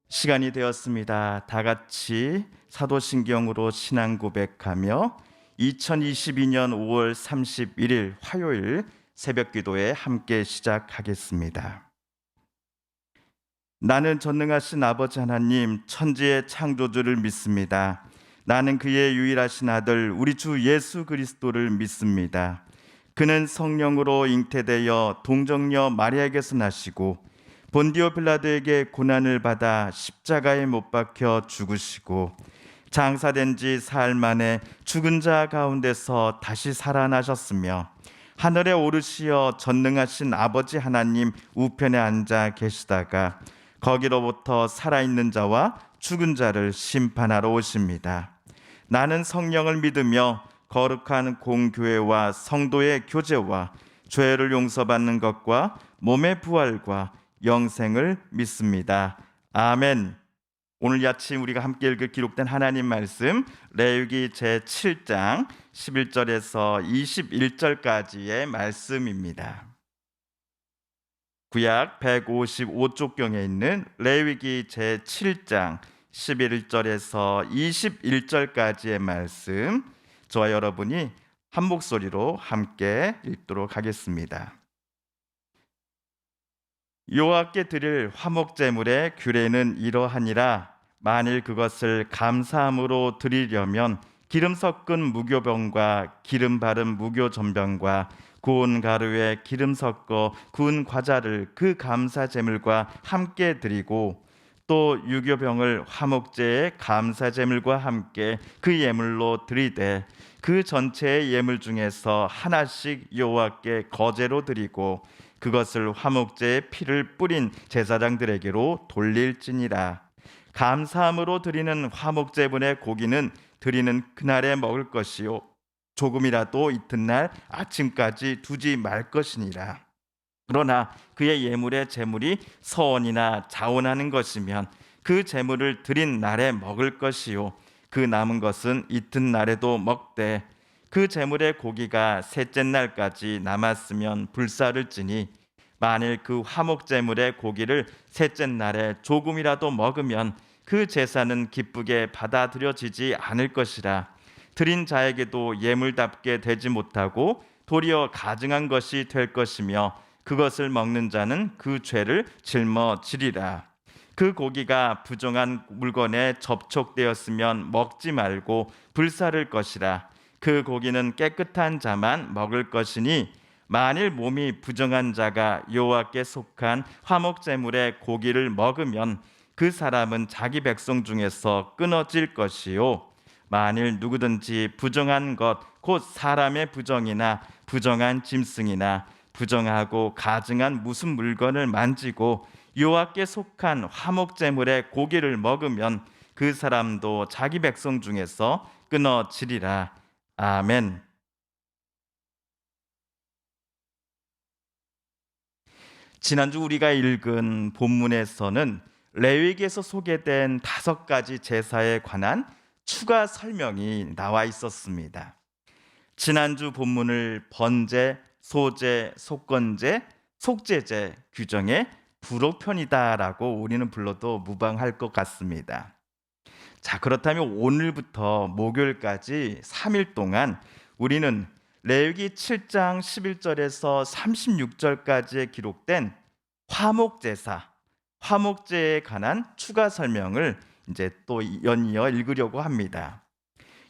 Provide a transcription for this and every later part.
시간이 되었습니다. 다 같이 사도신경으로 신앙 고백하며 2022년 5월 31일 화요일 새벽 기도에 함께 시작하겠습니다. 나는 전능하신 아버지 하나님 천지의 창조주를 믿습니다. 나는 그의 유일하신 아들 우리 주 예수 그리스도를 믿습니다. 그는 성령으로 잉태되어 동정녀 마리아에게서 나시고 본디오 빌라도에게 고난을 받아 십자가에 못 박혀 죽으시고 장사된 지 사흘 만에 죽은 자 가운데서 다시 살아나셨으며 하늘에 오르시어 전능하신 아버지 하나님 우편에 앉아 계시다가 거기로부터 살아있는 자와 죽은 자를 심판하러 오십니다. 나는 성령을 믿으며 거룩한 공교회와 성도의 교제와 죄를 용서받는 것과 몸의 부활과 영생을 믿습니다. 아멘. 오늘 아침 우리가 함께 읽을 기록된 하나님 말씀 레위기 제7장 11절에서 21절까지의 말씀입니다. 구약 155쪽경에 있는 레위기 제7장 11절에서 21절까지의 말씀, 저와 여러분이 한 목소리로 함께 읽도록 하겠습니다. 여호와께 드릴 화목 제물의 규례는 이러하니라. 만일 그것을 감사함으로 드리려면 기름 섞은 무교병과 기름 바른 무교전병과 구운 가루에 기름 섞어 구운 과자를 그 감사 제물과 함께 드리고 또 유교병을 화목제의 감사 제물과 함께 그 예물로 드리되 그 전체의 예물 중에서 하나씩 여호와께 거제로 드리고 그것을 화목제의 피를 뿌린 제사장들에게로 돌릴지니라. 감사함으로 드리는 화목제분의 고기는 드리는 그날에 먹을 것이요 조금이라도 이튿날 아침까지 두지 말 것이니라. 그러나 그의 예물의 제물이 서원이나 자원하는 것이면 그 제물을 드린 날에 먹을 것이요 그 남은 것은 이튿날에도 먹되 그 제물의 고기가 셋째 날까지 남았으면 불사를 찌니 만일 그 화목 제물의 고기를 셋째 날에 조금이라도 먹으면 그 제사는 기쁘게 받아들여지지 않을 것이라. 드린 자에게도 예물답게 되지 못하고 도리어 가증한 것이 될 것이며 그것을 먹는 자는 그 죄를 짊어지리라. 그 고기가 부정한 물건에 접촉되었으면 먹지 말고 불사를 것이라. 그 고기는 깨끗한 자만 먹을 것이니 만일 몸이 부정한 자가 여호와께 속한 화목 제물의 고기를 먹으면 그 사람은 자기 백성 중에서 끊어질 것이요 만일 누구든지 부정한 것 곧 사람의 부정이나 부정한 짐승이나 부정하고 가증한 무슨 물건을 만지고 여호와께 속한 화목 제물의 고기를 먹으면 그 사람도 자기 백성 중에서 끊어지리라. 아멘. 지난주 우리가 읽은 본문에서는 레위기에서 소개된 5가지 제사에 관한 추가 설명이 나와 있었습니다. 지난주 본문을 번제, 소제, 속건제, 속제제 규정의 부록편이다라고 우리는 불러도 무방할 것 같습니다. 자, 그렇다면 오늘부터 목요일까지 3일 동안 우리는 레위기 7장 11절에서 36절까지에 기록된 화목제사, 화목제에 관한 추가 설명을 이제 또 연이어 읽으려고 합니다.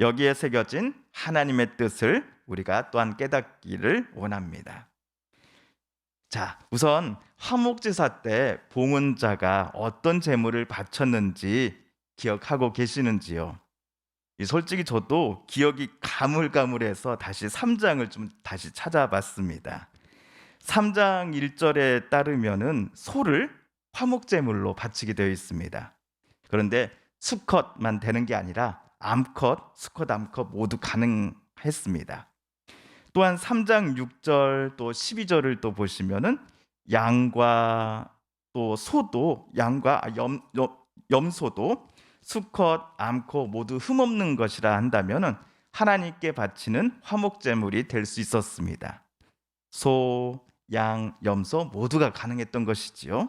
여기에 새겨진 하나님의 뜻을 우리가 또한 깨닫기를 원합니다. 자, 우선 화목제사 때 봉헌자가 어떤 제물을 바쳤는지 기억하고 계시는지요? 솔직히 저도 기억이 가물가물해서 다시 3장을 좀 다시 찾아봤습니다. 3장 1절에 따르면은 소를 화목제물로 바치게 되어 있습니다. 그런데 수컷만 되는 게 아니라 암컷, 수컷, 암컷 모두 가능했습니다. 또한 3장 6절 또 12절을 또 보시면은 양과 또 소도 양과 염소도 수컷, 암컷 모두 흠없는 것이라 한다면은 하나님께 바치는 화목제물이 될 수 있었습니다. 소, 양, 염소 모두가 가능했던 것이지요.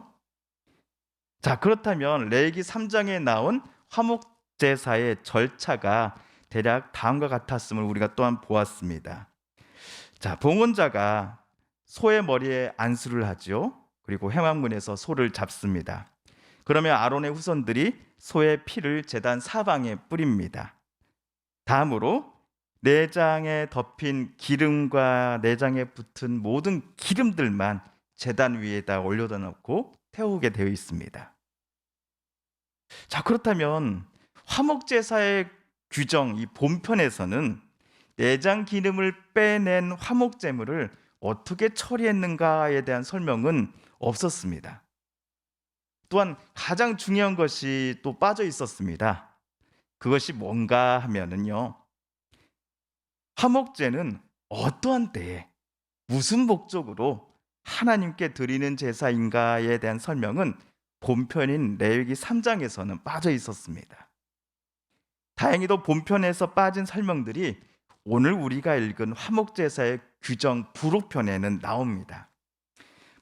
자, 그렇다면 레위기 3장에 나온 화목 제사의 절차가 대략 다음과 같았음을 우리가 또한 보았습니다. 자, 봉헌자가 소의 머리에 안수를 하죠. 그리고 회막문에서 소를 잡습니다. 그러면 아론의 후손들이 소의 피를 제단 사방에 뿌립니다. 다음으로 내장에 덮인 기름과 내장에 붙은 모든 기름들만 제단 위에다 올려다 놓고 태우게 되어 있습니다. 자, 그렇다면 화목제사의 규정, 이 본편에서는 내장 기름을 빼낸 화목제물을 어떻게 처리했는가에 대한 설명은 없었습니다. 또한 가장 중요한 것이 또 빠져 있었습니다. 그것이 뭔가 하면은요, 화목제는 어떠한 때에 무슨 목적으로 하나님께 드리는 제사인가에 대한 설명은 본편인 레위기 3장에서는 빠져 있었습니다. 다행히도 본편에서 빠진 설명들이 오늘 우리가 읽은 화목제사의 규정 부록편에는 나옵니다.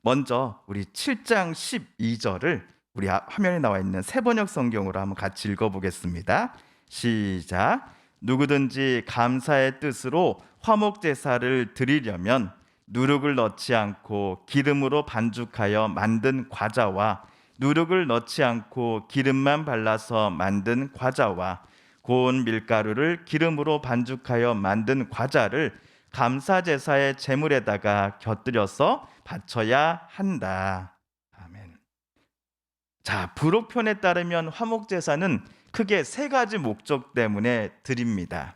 먼저 우리 7장 12절을 우리 화면에 나와 있는 새번역 성경으로 한번 같이 읽어보겠습니다. 시작. 누구든지 감사의 뜻으로 화목제사를 드리려면 누룩을 넣지 않고 기름으로 반죽하여 만든 과자와 누룩을 넣지 않고 기름만 발라서 만든 과자와 고운 밀가루를 기름으로 반죽하여 만든 과자를 감사제사의 제물에다가 곁들여서 바쳐야 한다. 아멘. 자, 부록편에 따르면 화목제사는 크게 세 가지 목적 때문에 드립니다.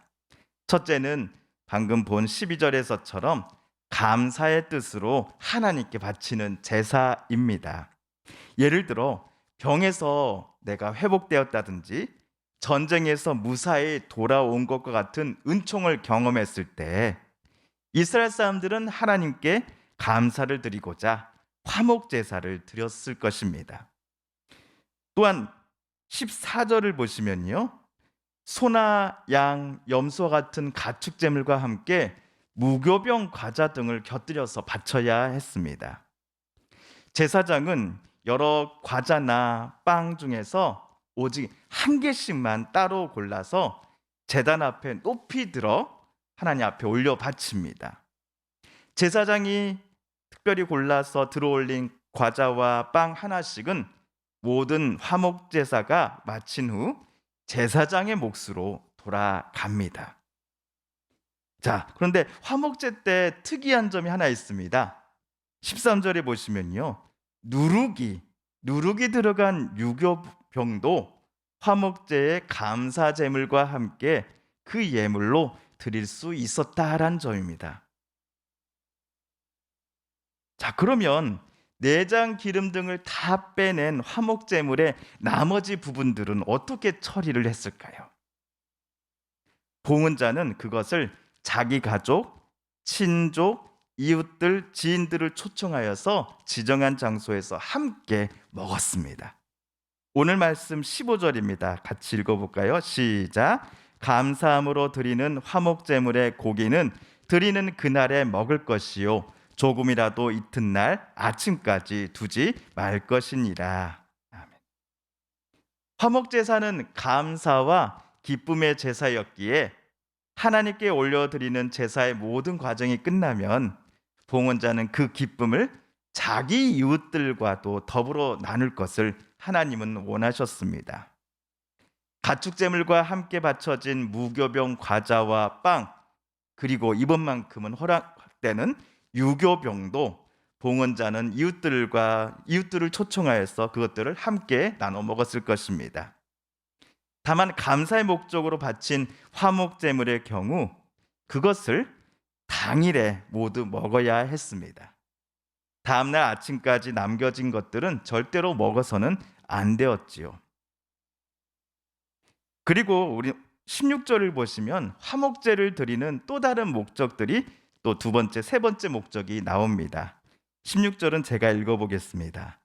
첫째는 방금 본 12절에서처럼 감사의 뜻으로 하나님께 바치는 제사입니다. 예를 들어 병에서 내가 회복되었다든지 전쟁에서 무사히 돌아온 것과 같은 은총을 경험했을 때 이스라엘 사람들은 하나님께 감사를 드리고자 화목 제사를 드렸을 것입니다. 또한 14절을 보시면요, 소나 양, 염소와 같은 가축 제물과 함께 무교병 과자 등을 곁들여서 바쳐야 했습니다. 제사장은 여러 과자나 빵 중에서 오직 한 개씩만 따로 골라서 제단 앞에 높이 들어 하나님 앞에 올려 바칩니다. 제사장이 특별히 골라서 들어올린 과자와 빵 하나씩은 모든 화목 제사가 마친 후 제사장의 몫으로 돌아갑니다. 자, 그런데 화목제 때 특이한 점이 하나 있습니다. 13절에 보시면요, 누룩이 들어간 유교병도 화목제의 감사 제물과 함께 그 예물로 드릴 수 있었다라는 점입니다. 자, 그러면 내장 기름 등을 다 빼낸 화목 제물의 나머지 부분들은 어떻게 처리를 했을까요? 봉헌자는 그것을 자기 가족, 친족, 이웃들, 지인들을 초청하여서 지정한 장소에서 함께 먹었습니다. 오늘 말씀 15절입니다. 같이 읽어볼까요? 시작. 감사함으로 드리는 화목제물의 고기는 드리는 그날에 먹을 것이요 조금이라도 이튿날 아침까지 두지 말 것이니라. 아멘. 화목제사는 감사와 기쁨의 제사였기에 하나님께 올려드리는 제사의 모든 과정이 끝나면 봉헌자는 그 기쁨을 자기 이웃들과도 더불어 나눌 것을 하나님은 원하셨습니다. 가축제물과 함께 바쳐진 무교병 과자와 빵, 그리고 이번만큼은 허락되는 유교병도 봉헌자는 이웃들을 초청하여서 그것들을 함께 나눠 먹었을 것입니다. 다만 감사의 목적으로 바친 화목제물의 경우 그것을 당일에 모두 먹어야 했습니다. 다음날 아침까지 남겨진 것들은 절대로 먹어서는 안 되었지요. 그리고 우리 16절을 보시면 화목제를 드리는 또 다른 목적들이 또 두 번째, 세 번째 목적이 나옵니다. 16절은 제가 읽어보겠습니다.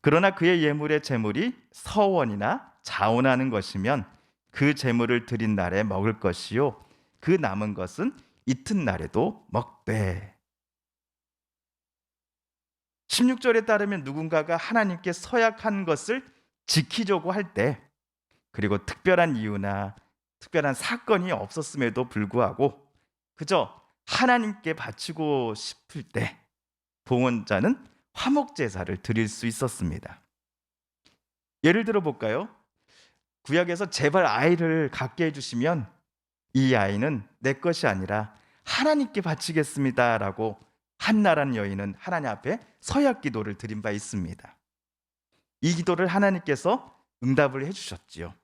그러나 그의 예물의 제물이 서원이나 자원하는 것이면 그 제물을 드린 날에 먹을 것이요 그 남은 것은 이튿날에도 먹되. 16절에 따르면 누군가가 하나님께 서약한 것을 지키려고 할 때, 그리고 특별한 이유나 특별한 사건이 없었음에도 불구하고 그저 하나님께 바치고 싶을 때 봉헌자는 화목 제사를 드릴 수 있었습니다. 예를 들어 볼까요? 구약에서 제발 아이를 갖게 해주시면 이 아이는 내 것이 아니라 하나님께 바치겠습니다라고 한나라는 여인은 하나님 앞에 서약 기도를 드린 바 있습니다. 이 기도를 하나님께서 응답을 해주셨지요.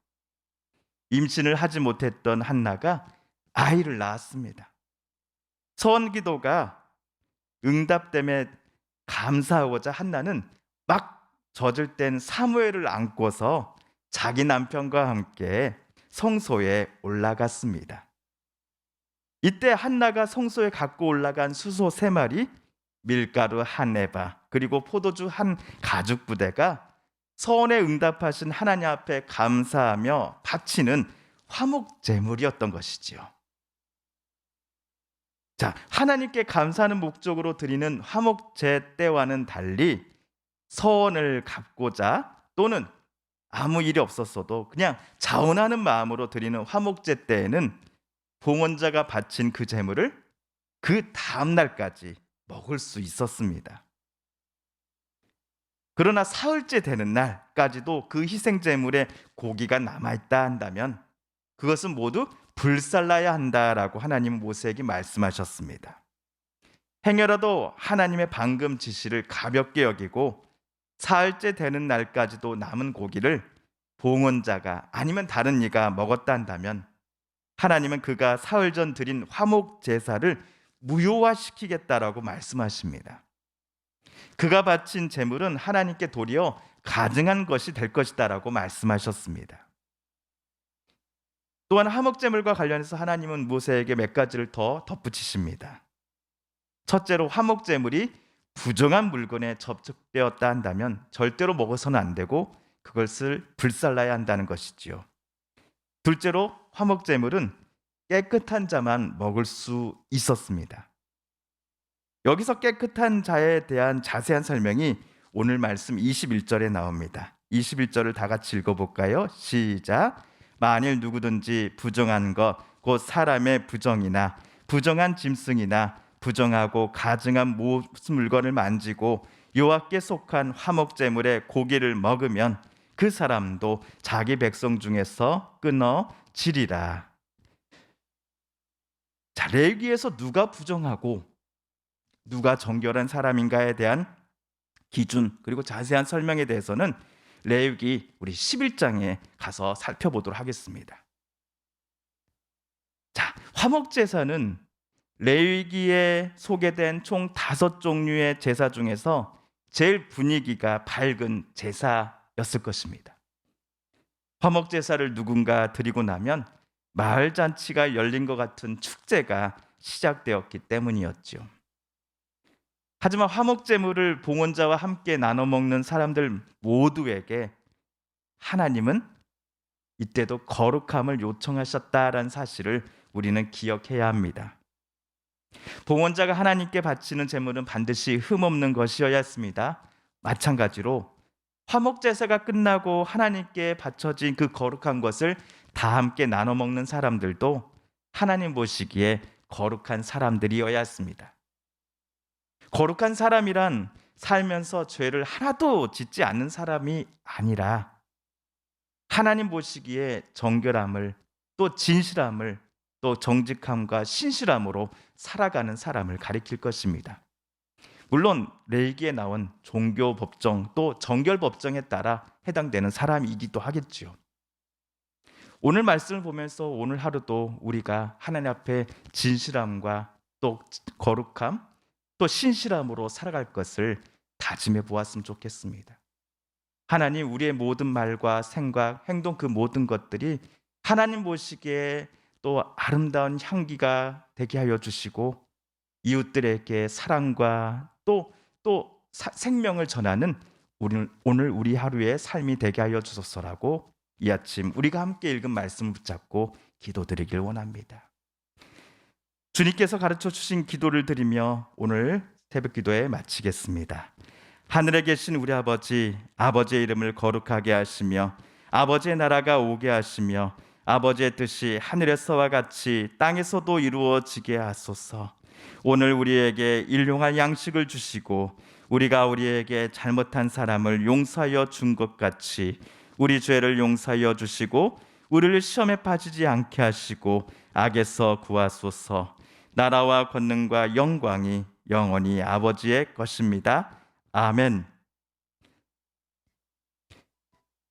임신을 하지 못했던 한나가 아이를 낳았습니다. 서원 기도가 응답됨에 감사하고자 한나는 막 젖을 땐 사무엘을 안고서 자기 남편과 함께 성소에 올라갔습니다. 이때 한나가 성소에 갖고 올라간 수소 3마리, 밀가루 1에바, 그리고 포도주 1가죽부대가 서원에 응답하신 하나님 앞에 감사하며 바치는 화목 제물이었던 것이지요. 자, 하나님께 감사하는 목적으로 드리는 화목제 때와는 달리 서원을 갚고자 또는 아무 일이 없었어도 그냥 자원하는 마음으로 드리는 화목제 때에는 봉헌자가 바친 그 제물을 그 다음 날까지 먹을 수 있었습니다. 그러나 사흘째 되는 날까지도 그 희생 제물에 고기가 남아있다 한다면 그것은 모두 불살라야 한다라고 하나님은 모세에게 말씀하셨습니다. 행여라도 하나님의 방금 지시를 가볍게 여기고 사흘째 되는 날까지도 남은 고기를 봉헌자가 아니면 다른 이가 먹었다 한다면 하나님은 그가 사흘 전 드린 화목 제사를 무효화시키겠다라고 말씀하십니다. 그가 바친 제물은 하나님께 도리어 가증한 것이 될 것이다라고 말씀하셨습니다. 또한 화목제물과 관련해서 하나님은 모세에게 몇 가지를 더 덧붙이십니다. 첫째로 화목제물이 부정한 물건에 접촉되었다 한다면 절대로 먹어서는 안 되고 그것을 불살라야 한다는 것이지요. 둘째로 화목제물은 깨끗한 자만 먹을 수 있었습니다. 여기서 깨끗한 자에 대한 자세한 설명이 오늘 말씀 21절에 나옵니다. 21절을 다 같이 읽어볼까요? 시작. 만일 누구든지 부정한 것, 곧 사람의 부정이나 부정한 짐승이나 부정하고 가증한 모든 물건을 만지고 여호와께 속한 화목제물의 고기를 먹으면 그 사람도 자기 백성 중에서 끊어지리라. 자, 레위기에서 누가 부정하고 누가 정결한 사람인가에 대한 기준 그리고 자세한 설명에 대해서는 레위기 우리 11장에 가서 살펴보도록 하겠습니다. 자, 화목제사는 레위기에 소개된 총 5종류의 제사 중에서 제일 분위기가 밝은 제사였을 것입니다. 화목제사를 누군가 드리고 나면 마을 잔치가 열린 것 같은 축제가 시작되었기 때문이었죠. 하지만 화목제물을 봉헌자와 함께 나눠 먹는 사람들 모두에게 하나님은 이때도 거룩함을 요청하셨다라는 사실을 우리는 기억해야 합니다. 봉헌자가 하나님께 바치는 제물은 반드시 흠없는 것이어야 했습니다. 마찬가지로 화목제사가 끝나고 하나님께 바쳐진 그 거룩한 것을 다 함께 나눠 먹는 사람들도 하나님 보시기에 거룩한 사람들이어야 했습니다. 거룩한 사람이란 살면서 죄를 하나도 짓지 않는 사람이 아니라 하나님 보시기에 정결함을 또 진실함을 또 정직함과 신실함으로 살아가는 사람을 가리킬 것입니다. 물론 레위기에 나온 종교 법정 또 정결 법정에 따라 해당되는 사람이기도 하겠지요. 오늘 말씀을 보면서 오늘 하루도 우리가 하나님 앞에 진실함과 또 거룩함 또 신실함으로 살아갈 것을 다짐해 보았으면 좋겠습니다. 하나님, 우리의 모든 말과 생각, 행동 그 모든 것들이 하나님 보시기에 또 아름다운 향기가 되게 하여 주시고 이웃들에게 사랑과 또 생명을 전하는 오늘 우리 하루의 삶이 되게 하여 주소서라고 이 아침 우리가 함께 읽은 말씀을 붙잡고 기도드리길 원합니다. 주님께서 가르쳐 주신 기도를 드리며 오늘 새벽 기도에 마치겠습니다. 하늘에 계신 우리 아버지, 아버지의 이름을 거룩하게 하시며 아버지의 나라가 오게 하시며 아버지의 뜻이 하늘에서와 같이 땅에서도 이루어지게 하소서. 오늘 우리에게 일용할 양식을 주시고 우리가 우리에게 잘못한 사람을 용서하여 준 것 같이 우리 죄를 용서하여 주시고 우리를 시험에 빠지지 않게 하시고 악에서 구하소서. 나라와 권능과 영광이 영원히 아버지의 것입니다. 아멘.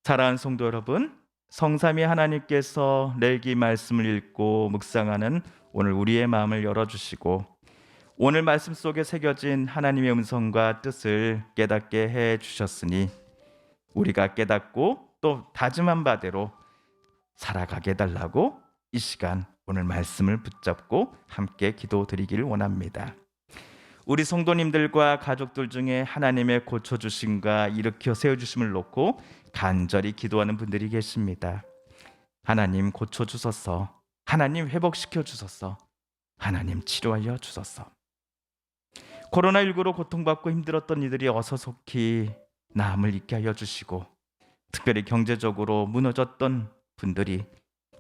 사랑하는 성도 여러분, 성삼위 하나님께서 레위기 말씀을 읽고 묵상하는 오늘 우리의 마음을 열어주시고 오늘 말씀 속에 새겨진 하나님의 음성과 뜻을 깨닫게 해주셨으니 우리가 깨닫고 또 다짐한 바대로 살아가게 해달라고 이 시간 오늘 말씀을 붙잡고 함께 기도드리기를 원합니다. 우리 성도님들과 가족들 중에 하나님의 고쳐주심과 일으켜 세워주심을 놓고 간절히 기도하는 분들이 계십니다. 하나님 고쳐주소서, 하나님 회복시켜 주소서, 하나님 치료하여 주소서. 코로나19로 고통받고 힘들었던 이들이 어서 속히 나음을 잊게 하여 주시고 특별히 경제적으로 무너졌던 분들이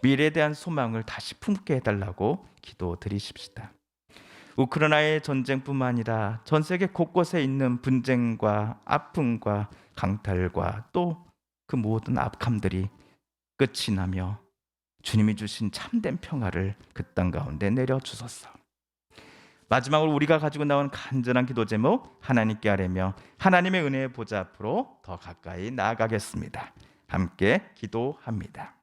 미래에 대한 소망을 다시 품게 해달라고 기도드리십시다. 우크라이나의 전쟁뿐만 아니라 전 세계 곳곳에 있는 분쟁과 아픔과 강탈과 또 그 모든 악함들이 끝이 나며 주님이 주신 참된 평화를 그 땅 가운데 내려주소서. 마지막으로 우리가 가지고 나온 간절한 기도 제목 하나님께 아뢰며 하나님의 은혜의 보좌 앞으로 더 가까이 나아가겠습니다. 함께 기도합니다.